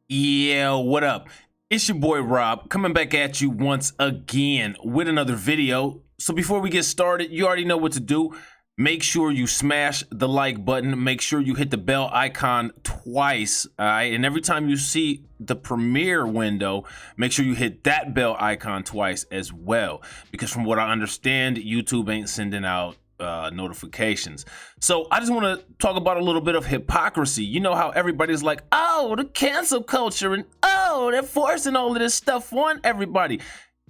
Yeah, what up? It's your boy Rob coming back at you once again with another video. So before we get started, you already know what to do. Make sure you smash the like button. Make sure you hit the bell icon twice, all right? And every time you see the premiere window, make sure you hit that bell icon twice as well. Because from what I understand, YouTube ain't sending out notifications. So I just want to talk about a little bit of hypocrisy. You know how everybody's like, oh, the cancel culture, and oh, they're forcing all of this stuff on everybody.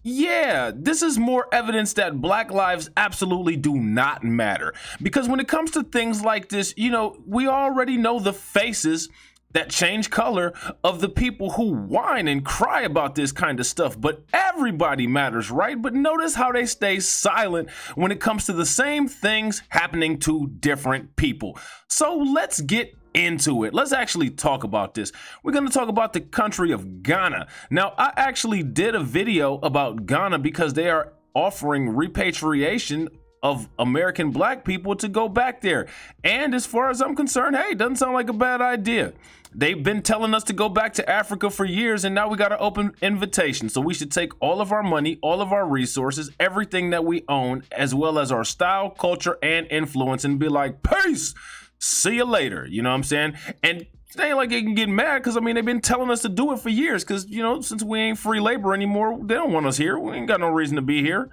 Yeah, this is more evidence that Black lives absolutely do not matter. Because when it comes to things like this, you know, we already know the faces that change color of the people who whine and cry about this kind of stuff. But everybody matters, right? But notice how they stay silent when it comes to the same things happening to different people. So let's get into it. Let's actually talk about this. We're going to talk about the country of Ghana. Now, I actually did a video about Ghana because they are offering repatriation of American Black people to go back there. And as far as I'm concerned, hey, it doesn't sound like a bad idea. They've been telling us to go back to Africa for years, and now we got an open invitation. So we should take all of our money, all of our resources, everything that we own, as well as our style, culture, and influence, and be like, peace, see you later. You know what I'm saying? And it ain't like they can get mad because, I mean, they've been telling us to do it for years because, you know, since we ain't free labor anymore, they don't want us here. We ain't got no reason to be here.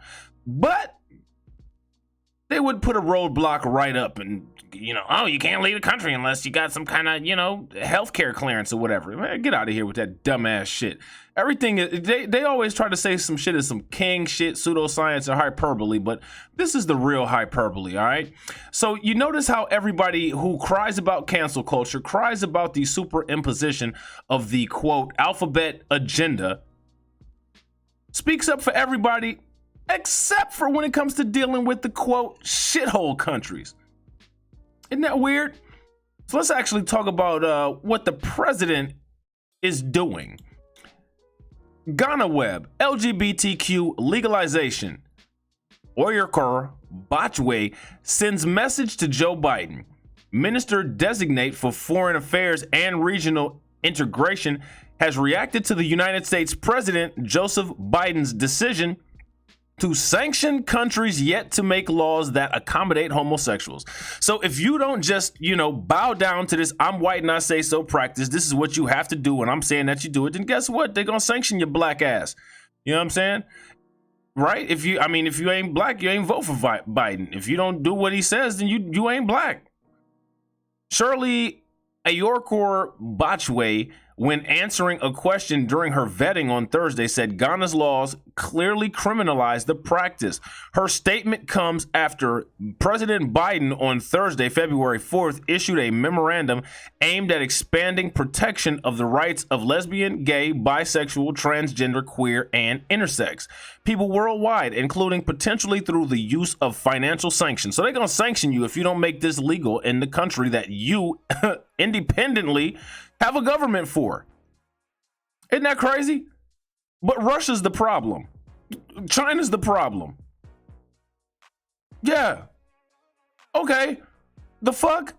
But they would put a roadblock right up and, you know, oh, you can't leave the country unless you got some kind of, you know, healthcare clearance or whatever. Man, get out of here with that dumbass shit. Everything, they always try to say some shit is some king shit, pseudoscience, or hyperbole, but this is the real hyperbole, all right? So you notice how everybody who cries about cancel culture, cries about the superimposition of the, quote, alphabet agenda, speaks up for everybody except for when it comes to dealing with the, quote, shithole countries. Isn't that weird? So let's actually talk about what the president is doing. Ghana Web, LGBTQ legalization. Oyekor Botchway sends message to Joe Biden. Minister designate for Foreign Affairs and Regional Integration has reacted to the United States President Joseph Biden's decision to sanction countries yet to make laws that accommodate homosexuals. So if you don't just, you know, bow down to this I'm white and I say so practice, this is what you have to do and I'm saying that you do it, then guess what? They're gonna sanction your black ass. You know what I'm saying? Right? If you ain't black, you ain't vote for Biden. If you don't do what he says, then you ain't black. Shirley Ayorkor Botchway, when answering a question during her vetting on Thursday, said Ghana's laws clearly criminalize the practice. Her statement comes after President Biden on Thursday, February 4th, issued a memorandum aimed at expanding protection of the rights of lesbian, gay, bisexual, transgender, queer, and intersex people worldwide, including potentially through the use of financial sanctions. So they're going to sanction you if you don't make this legal in the country that you independently have a government for. Isn't that crazy? But Russia's the problem. China's the problem. Yeah. Okay. The fuck?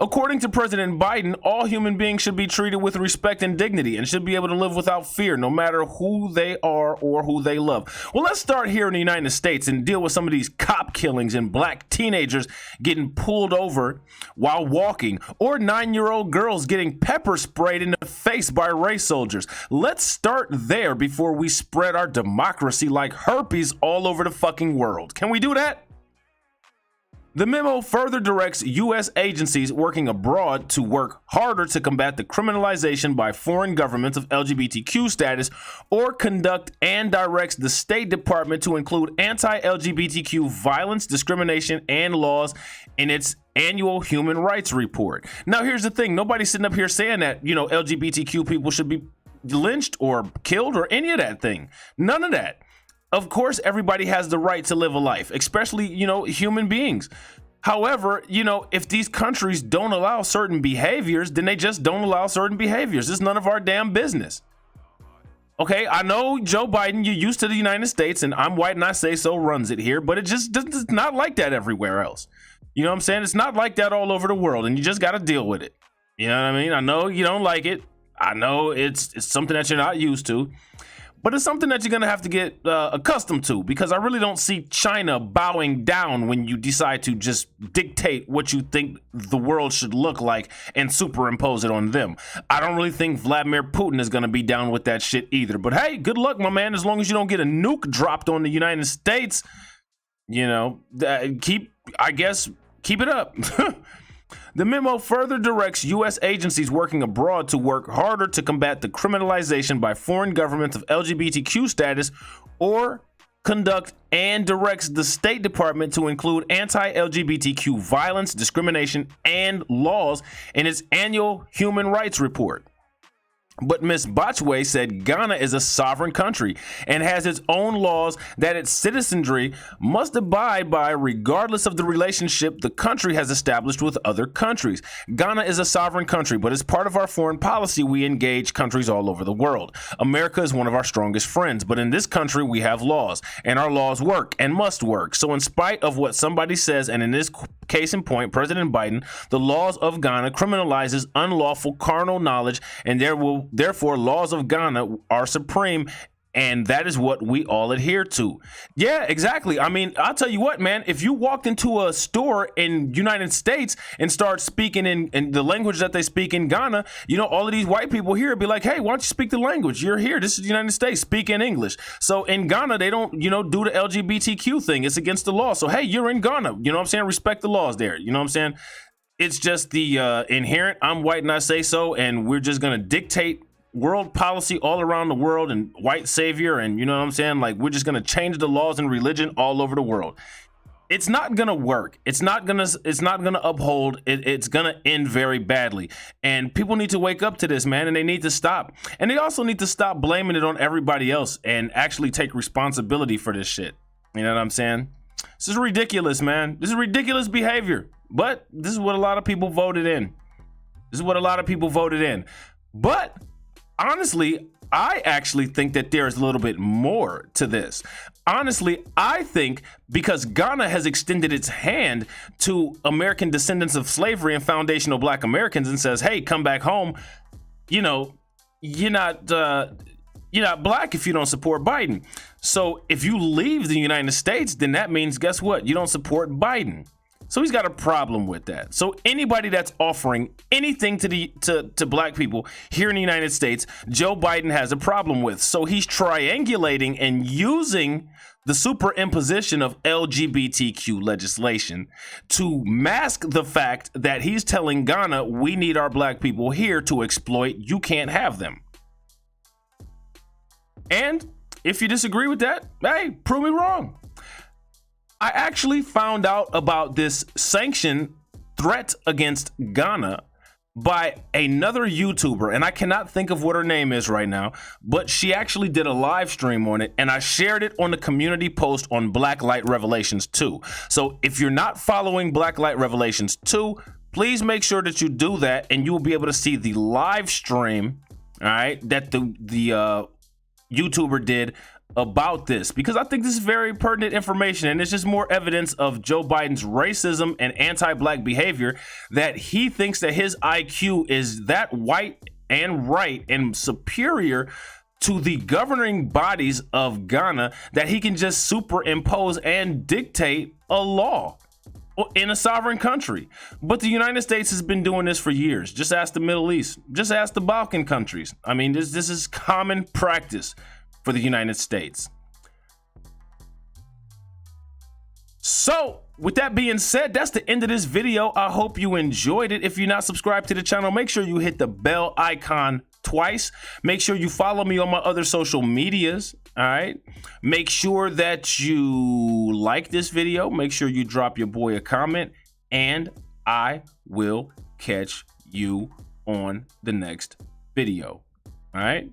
According to President Biden, all human beings should be treated with respect and dignity and should be able to live without fear, no matter who they are or who they love. Well, let's start here in the United States and deal with some of these cop killings and black teenagers getting pulled over while walking, or 9-year-old girls getting pepper sprayed in the face by race soldiers. Let's start there before we spread our democracy like herpes all over the fucking world. Can we do that? The memo further directs U.S. agencies working abroad to work harder to combat the criminalization by foreign governments of LGBTQ status, or conduct and directs the State Department to include anti-LGBTQ violence, discrimination, and laws in its annual human rights report. Now, here's the thing. Nobody's sitting up here saying that, you know, LGBTQ people should be lynched or killed or any of that thing. None of that. Of course, everybody has the right to live a life, especially, you know, human beings. However, you know, if these countries don't allow certain behaviors, then they just don't allow certain behaviors. It's none of our damn business. Okay, I know, Joe Biden, you're used to the United States and I'm white and I say so runs it here, but it's not like that everywhere else. You know what I'm saying? It's not like that all over the world, and you just got to deal with it. You know what I mean? I know you don't like it. I know it's something that you're not used to, but it's something that you're going to have to get accustomed to, because I really don't see China bowing down when you decide to just dictate what you think the world should look like and superimpose it on them. I don't really think Vladimir Putin is going to be down with that shit either. But hey, good luck, my man. As long as you don't get a nuke dropped on the United States, you know, keep it up. The memo further directs U.S. agencies working abroad to work harder to combat the criminalization by foreign governments of LGBTQ status, or conduct and directs the State Department to include anti-LGBTQ violence, discrimination, and laws in its annual human rights report. But Ms. Botchway said Ghana is a sovereign country and has its own laws that its citizenry must abide by regardless of the relationship the country has established with other countries. Ghana is a sovereign country, but as part of our foreign policy, we engage countries all over the world. America is one of our strongest friends, but in this country, we have laws, and our laws work and must work. So in spite of what somebody says, and in this case in point, President Biden, the laws of Ghana criminalizes unlawful carnal knowledge, and therefore laws of Ghana are supreme, and that is what we all adhere to. Yeah, exactly. I mean, I'll tell you what, man, if you walked into a store in United States and start speaking in the language that they speak in Ghana, you know, all of these white people here would be like, hey, why don't you speak the language? You're here. This is the United States. Speak in English. So in Ghana, they don't, you know, do the LGBTQ thing. It's against the law. So, hey, you're in Ghana. You know what I'm saying? Respect the laws there. You know what I'm saying? It's just the inherent, I'm white and I say so, and we're just going to dictate world policy all around the world, and white savior, and you know what I'm saying? Like, we're just going to change the laws and religion all over the world. It's not going to work. It's not going to uphold. It's going to end very badly. And people need to wake up to this, man, and they need to stop. And they also need to stop blaming it on everybody else and actually take responsibility for this shit. You know what I'm saying? This is ridiculous, man. This is ridiculous behavior. But this is what a lot of people voted in. But honestly, I actually think that there's a little bit more to this. Honestly, I think because Ghana has extended its hand to American descendants of slavery and foundational Black Americans and says, hey, come back home. You know, you're not Black if you don't support Biden. So if you leave the United States, then that means, guess what? You don't support Biden. So he's got a problem with that. So anybody that's offering anything to Black people here in the United States, Joe Biden has a problem with. So he's triangulating and using the superimposition of LGBTQ legislation to mask the fact that he's telling Ghana, we need our Black people here to exploit. You can't have them. And if you disagree with that, hey, prove me wrong. I actually found out about this sanction threat against Ghana by another YouTuber, and I cannot think of what her name is right now, but she actually did a live stream on it, and I shared it on the community post on Blacklight Revelations 2. So if you're not following Blacklight Revelations 2, please make sure that you do that, and you will be able to see the live stream, all right, that the YouTuber did about this, because I think this is very pertinent information, and it's just more evidence of Joe Biden's racism and anti-Black behavior, that he thinks that his IQ is that white and right and superior to the governing bodies of Ghana, that he can just superimpose and dictate a law in a sovereign country. But the United States has been doing this for years. Just ask the Middle East. Just ask the Balkan countries. I mean, this is common practice for the United States. So with that being said, that's the end of this video. I hope you enjoyed it. If you're not subscribed to the channel, make sure you hit the bell icon twice. Make sure you follow me on my other social medias. All right. Make sure that you like this video. Make sure you drop your boy a comment, and I will catch you on the next video. All right.